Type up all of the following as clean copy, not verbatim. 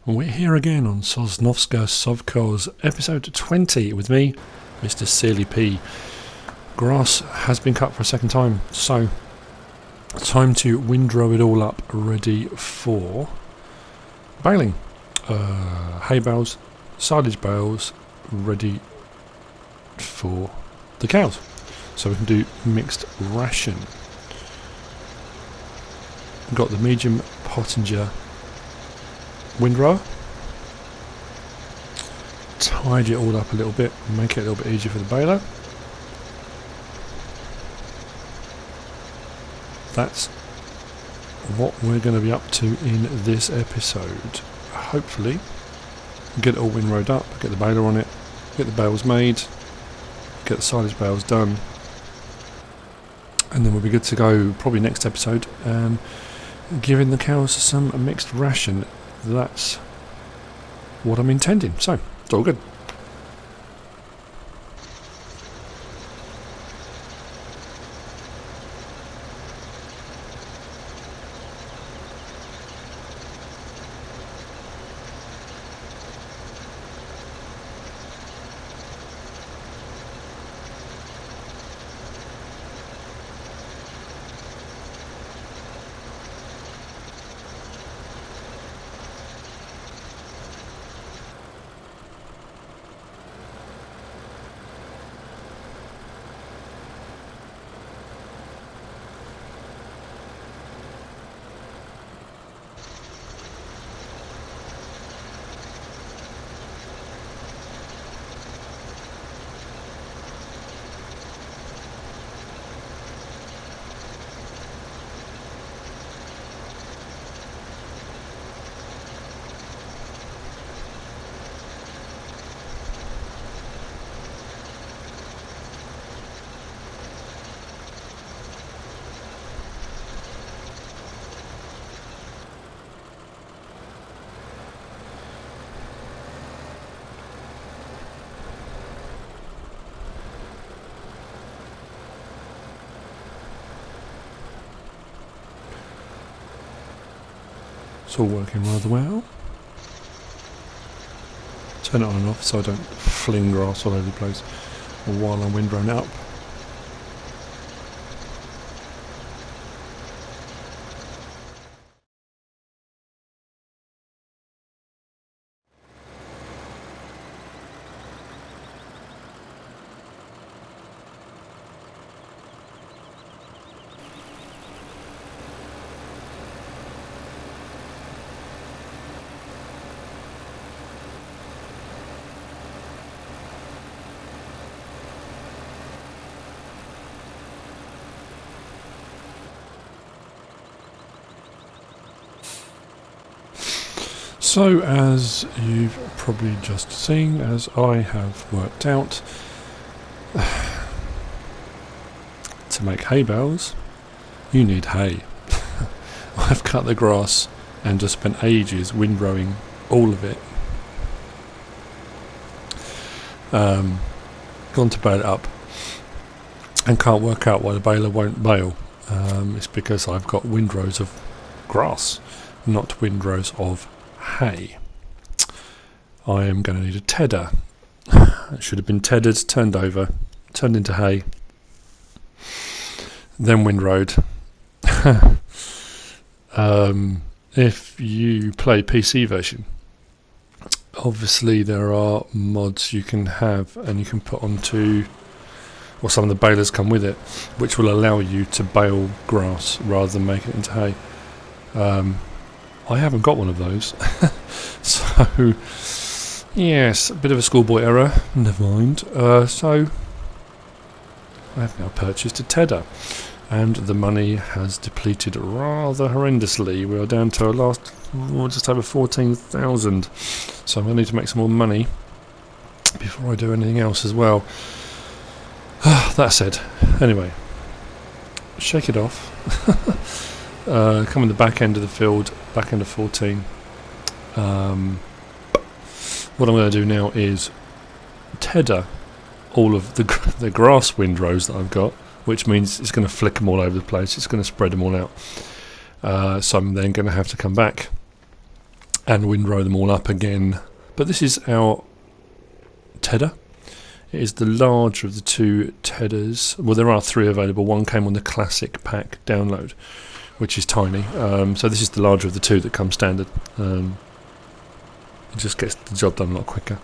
We're here again on Sosnovka Sovkhoz, episode 20, with me, Mr. Sealy P. Grass has been cut for a second time, so time to windrow it all up, ready for baling. Hay bales, silage bales, ready for the cows. So we can do mixed ration. We've got the medium pottinger windrower. Tidy it all up a little bit, make it a little bit easier for the baler. That's what we're going to be up to in this episode. Hopefully get it all windrowed up, get the baler on it, get the bales made, get the silage bales done, and then we'll be good to go probably next episode, giving the cows some mixed ration. That's what I'm intending, so it's all good. It's all working rather well. Turn it on and off so I don't fling grass all over the place while I'm windrowing it up. So, as you've probably just seen, as I have worked out, to make hay bales, you need hay. I've cut the grass and just spent ages windrowing all of it. Gone to bale it up and can't work out why the baler won't bale. It's because I've got windrows of grass, not windrows of hay. I am going to need a tedder. It should have been tethered, turned over, turned into hay, then windrowed. If you play PC version, obviously there are mods you can have and you can put onto, or some of the balers come with it, which will allow you to bale grass rather than make it into hay. I haven't got one of those. So, yes, a bit of a schoolboy error, never mind. So, I have now purchased a tedder, and the money has depleted rather horrendously. We are down to our last, just over 14,000. So I'm going to need to make some more money before I do anything else as well. That said, anyway, shake it off. Come in the back end of the field, back end of 14. What I'm going to do now is tedder all of the grass windrows that I've got, which means it's going to flick them all over the place. It's going to spread them all out. So I'm then going to have to come back and windrow them all up again. But this is our tedder. It is the larger of the two tedders. Well, there are three available. One came on the classic pack download, which is tiny. So this is the larger of the two that come standard. It just gets the job done a lot quicker.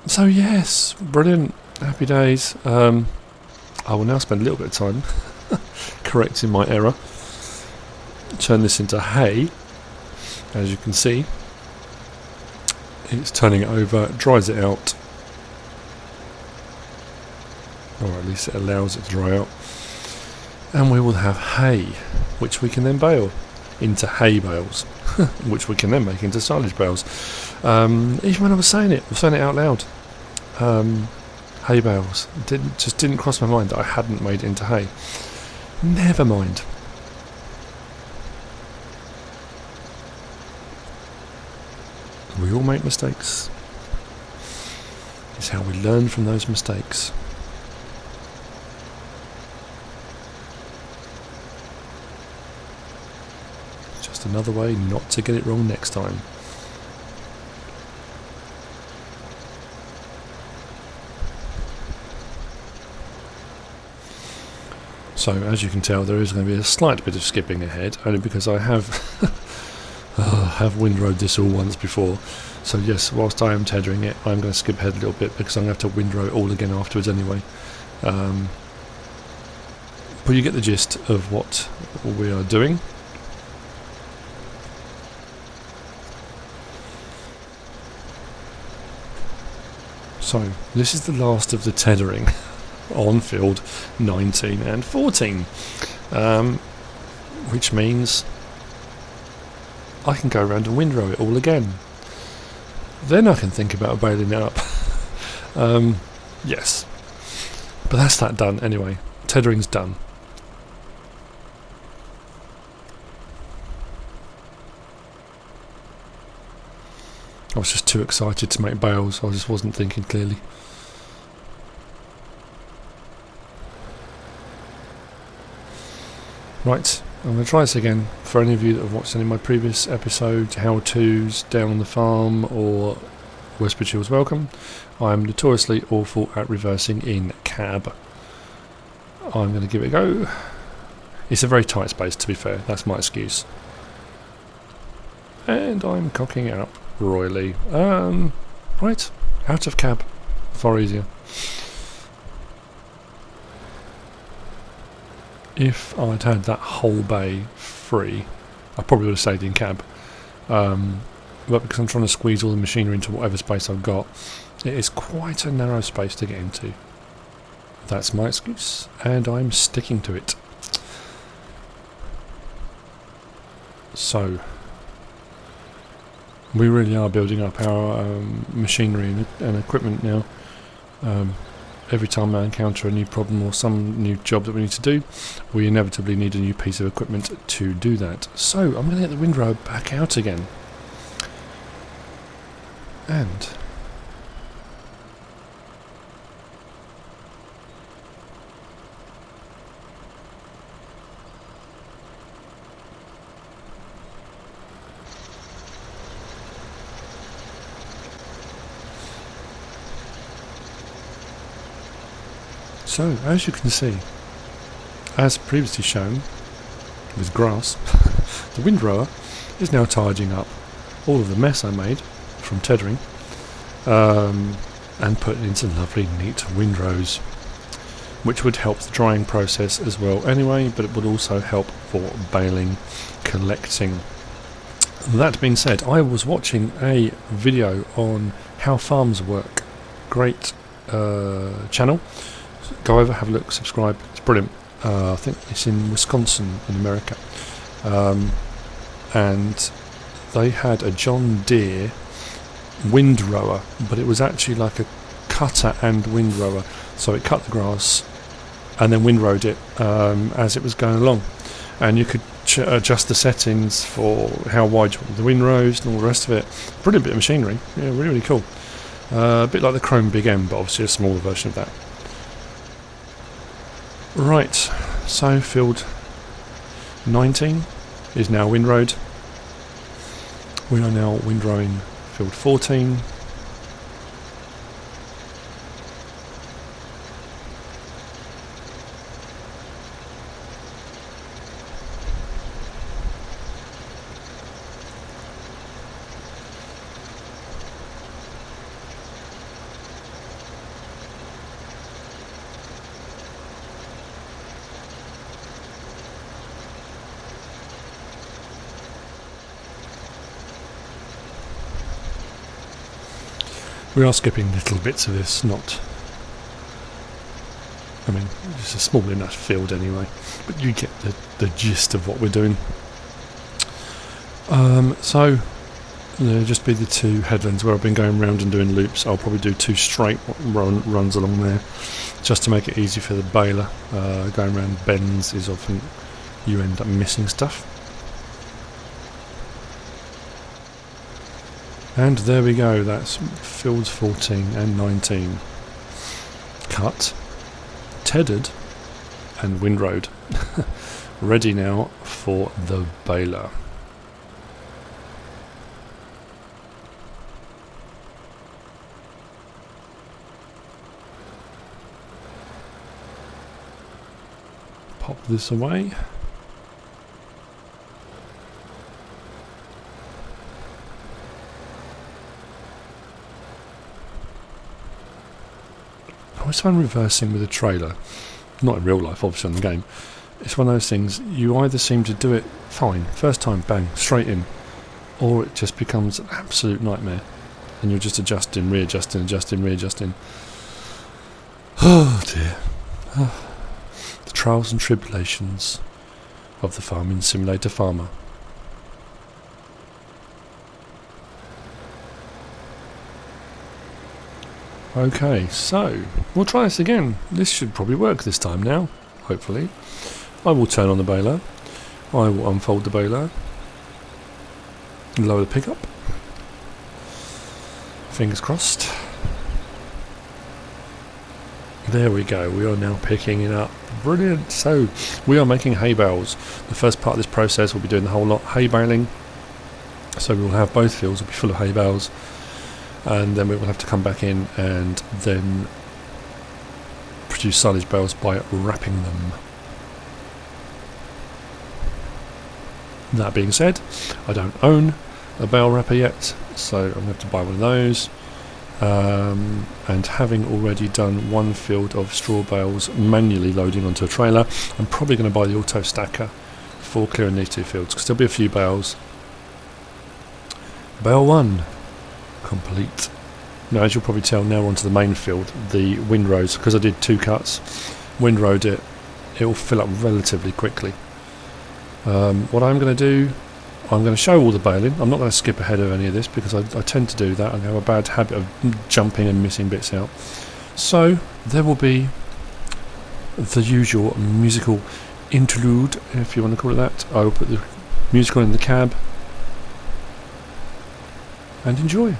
So yes, brilliant, happy days. I will now spend a little bit of time correcting my error. Turn this into hay, as you can see. It's turning it over, dries it out, or at least it allows it to dry out, and we will have hay, which we can then bale into hay bales, which we can then make into silage bales. Even when I was saying it out loud, hay bales didn't cross my mind that I hadn't made it into hay. Never mind. We all make mistakes. It's how we learn from those mistakes. Just another way not to get it wrong next time. So, as you can tell, there is going to be a slight bit of skipping ahead, only because I have windrowed this all once before. So yes, whilst I am tethering it, I'm going to skip ahead a little bit because I'm going to have to windrow it all again afterwards anyway. But you get the gist of what we are doing. So this is the last of the tethering on field 19 and 14, which means I can go around and windrow it all again. Then I can think about baling it up. Yes. But that's that done anyway. Tethering's done. I was just too excited to make bales. I just wasn't thinking clearly. Right. I'm going to try this again. For any of you that have watched any of my previous episodes, how-tos, Down on the Farm or Westbridge Hills Welcome, I'm notoriously awful at reversing in cab. I'm going to give it a go. It's a very tight space, to be fair. That's my excuse. And I'm cocking it up royally. Right, out of cab. Far easier. If I'd had that whole bay free, I probably would have stayed in cab. But because I'm trying to squeeze all the machinery into whatever space I've got, it is quite a narrow space to get into. That's my excuse, and I'm sticking to it. So, we really are building up our machinery and equipment now. Every time I encounter a new problem or some new job that we need to do, we inevitably need a new piece of equipment to do that. So I'm going to get the windrow back out again. And so, as you can see, as previously shown with grass, the windrower is now tidying up all of the mess I made from tethering and put it into lovely neat windrows, which would help the drying process as well anyway, but it would also help for baling, collecting. That being said, I was watching a video on how farms work. Great channel. Go over, have a look, subscribe. It's brilliant. I think it's in Wisconsin in America, and they had a John Deere windrower, but it was actually like a cutter and windrower. So it cut the grass and then windrowed it as it was going along, and you could adjust the settings for how wide you want the windrows and all the rest of it. Brilliant bit of machinery. Yeah, really, really cool. A bit like the Chrome Big M, but obviously a smaller version of that. Right, so field 19 is now windrowed. We are now windrowing field 14. We are skipping little bits of this, I mean, it's a small enough field anyway, but you get the gist of what we're doing. So, there'll just be the two headlands where I've been going round and doing loops. I'll probably do 2 straight runs along there, just to make it easy for the baler. Going around bends is often, you end up missing stuff. And there we go, that's fields 14 and 19. Cut, tethered and windrowed. Ready now for the baler. Pop this away. I always find reversing with a trailer, not in real life, obviously on the game, it's one of those things, you either seem to do it fine, first time, bang, straight in, or it just becomes an absolute nightmare, and you're just adjusting, readjusting, adjusting, readjusting. Oh dear. Oh. The trials and tribulations of the farming simulator farmer. Okay, so we'll try this again. This should probably work this time now, hopefully. I will turn on the baler. I will unfold the baler. Lower the pickup. Fingers crossed. There we go, we are now picking it up. Brilliant. So, we are making hay bales. The first part of this process will be doing the whole lot hay baling. So we will have both fields will be full of hay bales. And then we will have to come back in and then produce silage bales by wrapping them. That being said, I don't own a bale wrapper yet, so I'm going to have to buy one of those. And having already done one field of straw bales manually loading onto a trailer, I'm probably going to buy the auto stacker for clearing these 2 fields, because there'll be a few bales. Bale 1 complete. Now, as you'll probably tell, now we're onto the main field, the windrows, because I did 2 cuts, windrowed it, it will fill up relatively quickly. What I'm going to do, I'm going to show all the baling. I'm not going to skip ahead of any of this because I tend to do that. I have a bad habit of jumping and missing bits out. So there will be the usual musical interlude, if you want to call it that. I will put the music on in the cab and enjoy.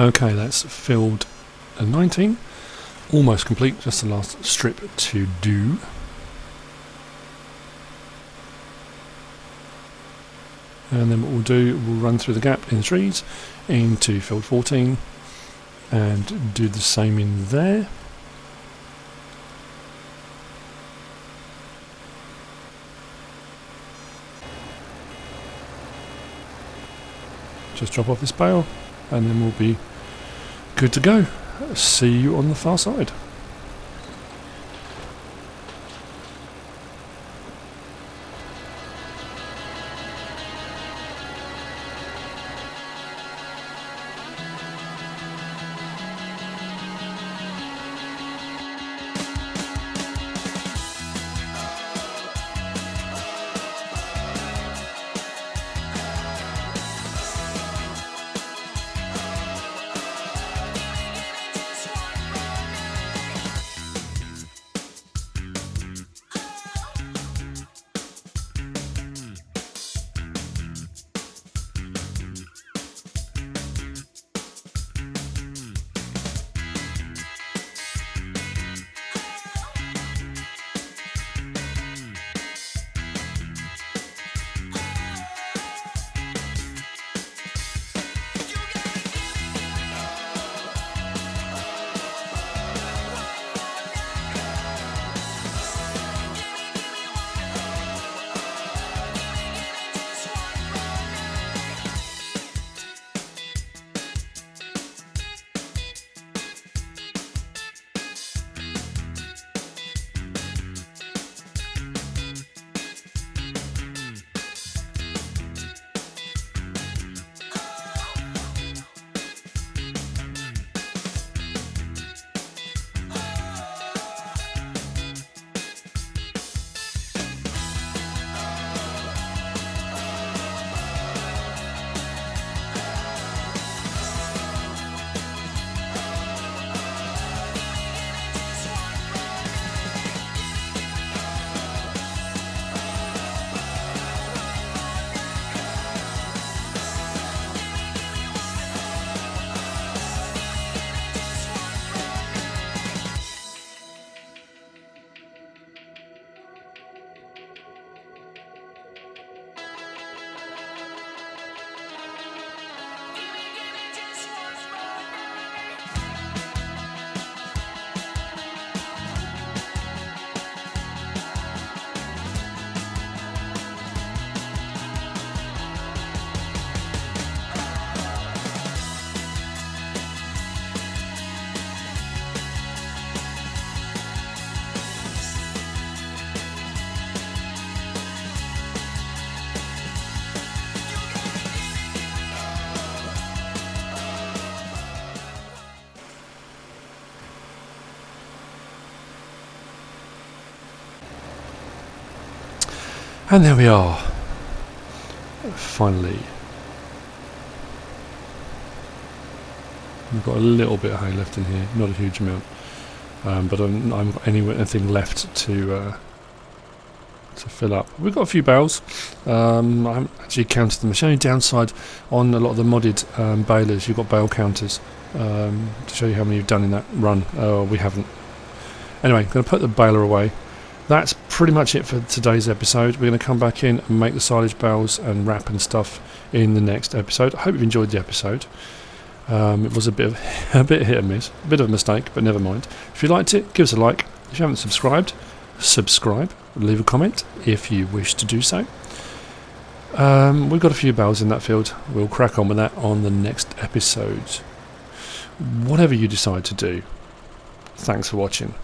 Okay, that's filled 19. Almost complete, just the last strip to do. And then what we'll do, we'll run through the gap in the trees into field 14 and do the same in there. Just drop off this bale and then we'll be good to go. See you on the far side. And there we are. Finally. We've got a little bit of hay left in here, not a huge amount. But I'm anything left to fill up. We've got a few bales. I haven't actually counted them. The only downside on a lot of the modded balers, you've got bale counters to show you how many you've done in that run. We haven't. Anyway, I'm going to put the baler away. That's pretty much it for today's episode. We're going to come back in and make the silage bales and wrap and stuff in the next episode. I hope you've enjoyed the episode. It was a bit hit and miss, a bit of a mistake, but never mind. If you liked it, give us a like. If you haven't subscribed, subscribe. Leave a comment if you wish to do so. We've got a few bales in that field. We'll crack on with that on the next episode. Whatever you decide to do, thanks for watching.